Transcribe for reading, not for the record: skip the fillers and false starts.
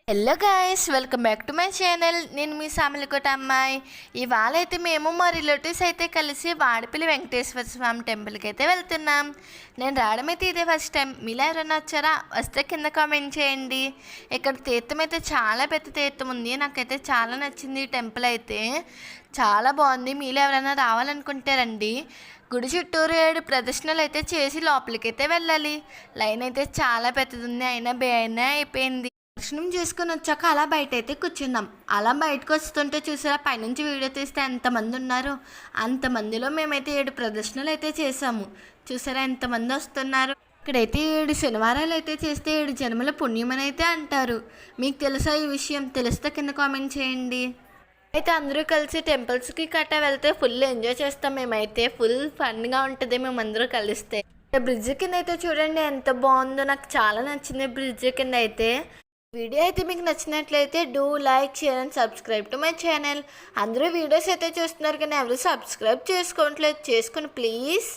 Hello guys, welcome back to my channel. నేను మీ సామలకోట అమ్మాయి. ఇవాళ అయితే మేము మా రిలేటివ్స్ అయితే కలిసి వాడపల్లి వెంకటేశ్వర స్వామి టెంపుల్కి అయితే వెళ్తున్నాం. నేను రావడం అయితే ఇదే ఫస్ట్ టైం. మీలో ఎవరైనా వచ్చారా? వస్తే కింద కామెంట్ చేయండి. ఇక్కడ తీర్థం అయితే చాలా పెద్ద తీర్థం ఉంది. నాకైతే చాలా నచ్చింది. ఈ టెంపుల్ అయితే చాలా బాగుంది. మీలో ఎవరైనా రావాలనుకుంటే రండి. గుడి చుట్టూరు 7 ప్రదర్శనలు అయితే చేసి లోపలికి అయితే వెళ్ళాలి. లైన్ అయితే చాలా పెద్దది ఉంది. అయినా బేనే అయిపోయింది. దర్శనం చేసుకుని వచ్చాక అలా బయట అయితే కూర్చున్నాం. అలా బయటకు వస్తుంటే చూసారా, పైనుంచి వీడియో తీస్తే ఎంతమంది ఉన్నారు. అంతమందిలో మేమైతే 7 ప్రదర్శనలు అయితే చేసాము. చూసారా ఎంతమంది వస్తున్నారు. ఇక్కడైతే 7 శనివారాలు అయితే చేస్తే 7 జన్మల పుణ్యం అని అయితే అంటారు. మీకు తెలుసా ఈ విషయం? తెలిస్తే కింద కామెంట్ చేయండి. అయితే అందరూ కలిసి టెంపుల్స్కి కట్టా వెళ్తే ఫుల్ ఎంజాయ్ చేస్తాం. మేమైతే ఫుల్ ఫన్గా ఉంటుంది మేమందరూ కలిస్తే. బ్రిడ్జ్ కింద అయితే చూడండి ఎంత బాగుందో. నాకు చాలా నచ్చింది బ్రిడ్జ్ కింద అయితే. వీడియో అయితే మీకు నచ్చినట్లయితే do like, share and subscribe to my channel. అందరూ వీడియోస్ అయితే చూస్తున్నారు కానీ ఎవరు సబ్స్క్రైబ్ చేసుకోవట్లేదు. చేసుకుని ప్లీజ్.